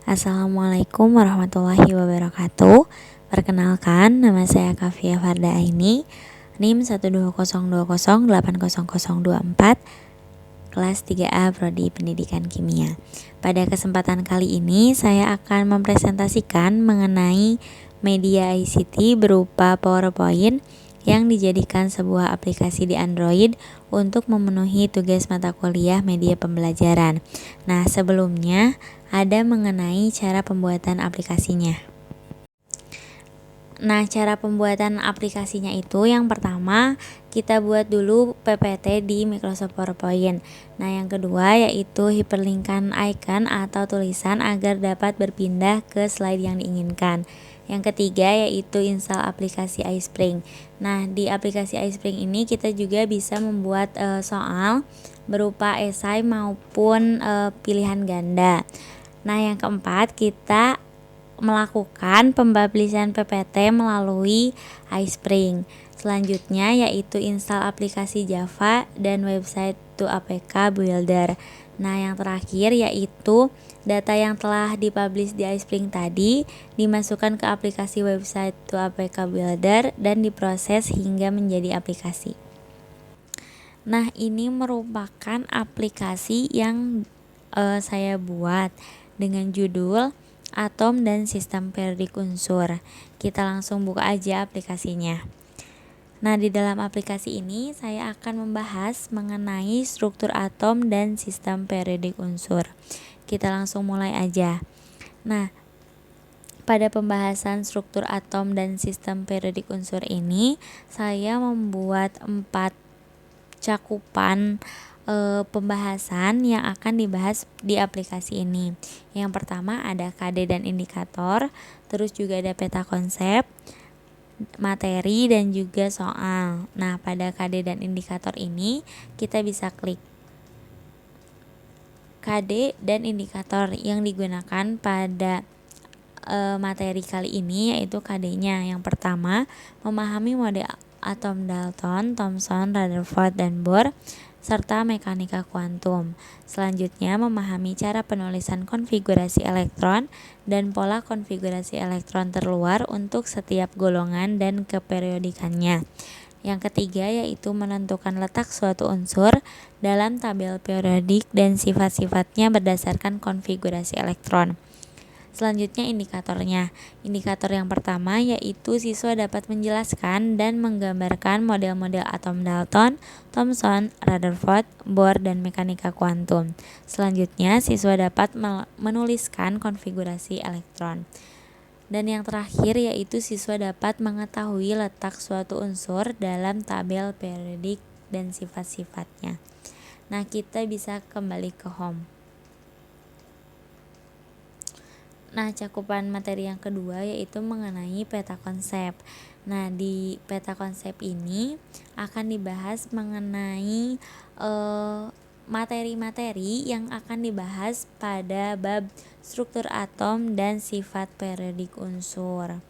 Assalamualaikum warahmatullahi wabarakatuh. Perkenalkan, nama saya Kafia Farda Aini, NIM 120208024, kelas 3A Prodi Pendidikan Kimia. Pada kesempatan kali ini, saya akan mempresentasikan mengenai media ICT berupa PowerPoint yang dijadikan sebuah aplikasi di Android untuk memenuhi tugas mata kuliah media pembelajaran. Nah, sebelumnya ada mengenai cara pembuatan aplikasinya. Nah, cara pembuatan aplikasinya itu yang pertama kita buat dulu PPT di Microsoft PowerPoint. Nah, yang kedua yaitu hyperlinkkan icon atau tulisan agar dapat berpindah ke slide yang diinginkan. Yang ketiga yaitu install aplikasi iSpring. Nah, di aplikasi iSpring ini kita juga bisa membuat soal berupa esai maupun pilihan ganda. Nah, yang keempat kita melakukan pempublishan PPT melalui iSpring. Selanjutnya yaitu install aplikasi Java dan website to APK Builder. Nah, yang terakhir yaitu data yang telah dipublish di iSpring tadi dimasukkan ke aplikasi website to APK Builder dan diproses hingga menjadi aplikasi. Nah, ini merupakan aplikasi yang saya buat dengan judul Atom dan Sistem Periodik Unsur. Kita langsung buka aja aplikasinya. Nah, di dalam aplikasi ini saya akan membahas mengenai struktur atom dan sistem periodik unsur. Kita langsung mulai aja. Nah, pada pembahasan struktur atom dan sistem periodik unsur ini, saya membuat 4 cakupan pembahasan yang akan dibahas di aplikasi ini. Yang pertama ada KD dan indikator, terus juga ada peta konsep, materi, dan juga soal. Nah, pada KD dan indikator ini kita bisa klik KD dan indikator yang digunakan pada materi kali ini yaitu KD-nya. Yang pertama, memahami model atom Dalton, Thomson, Rutherford, dan Bohr serta mekanika kuantum. Selanjutnya, memahami cara penulisan konfigurasi elektron dan pola konfigurasi elektron terluar untuk setiap golongan dan keperiodikannya. Yang ketiga yaitu menentukan letak suatu unsur dalam tabel periodik dan sifat-sifatnya berdasarkan konfigurasi elektron. Selanjutnya indikatornya. Indikator yang pertama yaitu siswa dapat menjelaskan dan menggambarkan model-model atom Dalton, Thomson, Rutherford, Bohr, dan mekanika kuantum. Selanjutnya siswa dapat menuliskan konfigurasi elektron. Dan yang terakhir yaitu siswa dapat mengetahui letak suatu unsur dalam tabel periodik dan sifat-sifatnya. Nah, kita bisa kembali ke home. Nah, cakupan materi yang kedua yaitu mengenai peta konsep. Nah, di peta konsep ini akan dibahas mengenai materi-materi yang akan dibahas pada bab struktur atom dan sifat periodik unsur.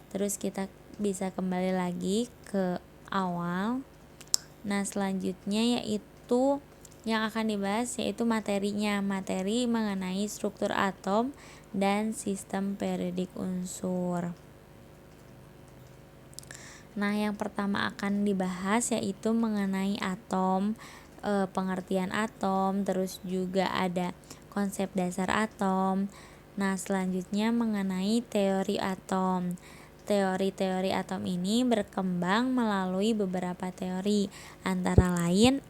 Terus kita bisa kembali lagi ke awal. Nah, selanjutnya yaitu yang akan dibahas yaitu materinya, materi mengenai struktur atom dan sistem periodik unsur. Nah, yang pertama akan dibahas yaitu mengenai atom, pengertian atom, terus juga ada konsep dasar atom. Nah, selanjutnya mengenai teori atom. Teori-teori atom ini berkembang melalui beberapa teori, antara lain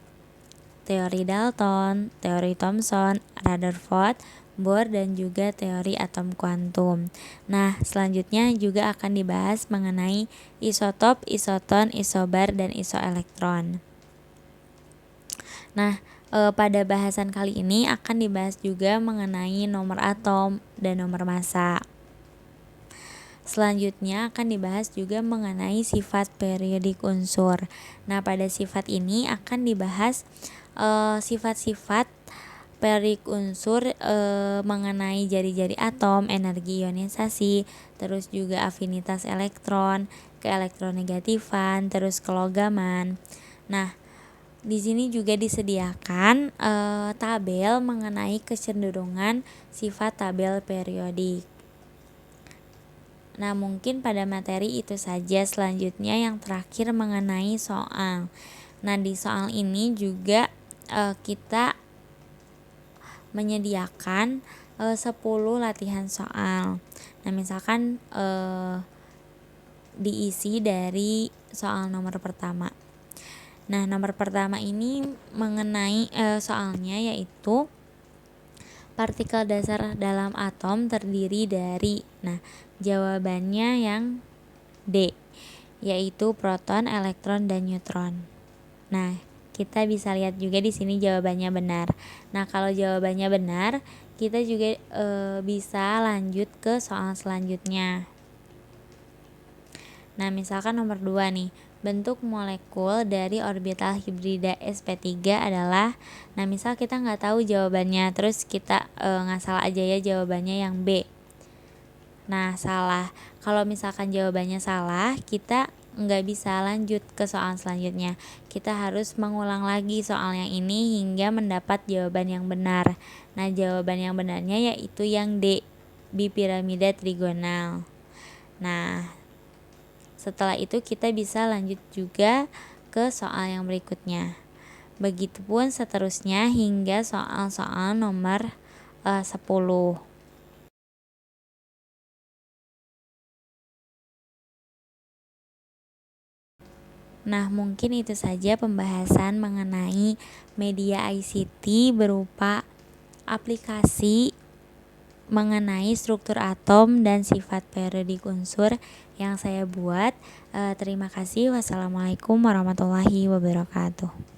teori Dalton, teori Thomson, Rutherford, Bohr, dan juga teori atom kuantum. Nah, selanjutnya juga akan dibahas mengenai isotop, isoton, isobar, dan isoelektron. Nah, pada bahasan kali ini akan dibahas juga mengenai nomor atom dan nomor massa. Selanjutnya akan dibahas juga mengenai sifat periodik unsur. Nah, pada sifat ini akan dibahas sifat-sifat periodik unsur mengenai jari-jari atom, energi ionisasi, terus juga afinitas elektron, keelektronegatifan, terus kelogaman. Nah, Di sini juga disediakan tabel mengenai kecenderungan sifat tabel periodik. Nah, mungkin pada materi itu saja. Selanjutnya yang terakhir mengenai soal. Nah, di soal ini juga kita menyediakan 10 latihan soal. Nah, misalkan diisi dari soal nomor pertama. Nah, nomor pertama ini mengenai soalnya yaitu partikel dasar dalam atom terdiri dari, nah, jawabannya yang D, yaitu proton, elektron, dan neutron. Nah, kita bisa lihat juga di sini jawabannya benar. Nah, kalau jawabannya benar, kita juga bisa lanjut ke soal selanjutnya. Nah, misalkan nomor 2 nih, bentuk molekul dari orbital hibrida sp3 adalah, nah misal kita nggak tahu jawabannya, terus kita ngasal aja ya jawabannya yang B. Nah, salah. Kalau misalkan jawabannya salah, kita nggak bisa lanjut ke soal selanjutnya. Kita harus mengulang lagi soal yang ini hingga mendapat jawaban yang benar. Nah, jawaban yang benarnya yaitu yang D, bipiramida trigonal. Nah, setelah itu kita bisa lanjut juga ke soal yang berikutnya. Begitupun seterusnya hingga soal-soal nomor 10. Nah, mungkin itu saja pembahasan mengenai media ICT berupa aplikasi mengenai struktur atom dan sifat periodik unsur yang saya buat. Terima kasih. Wassalamualaikum warahmatullahi wabarakatuh.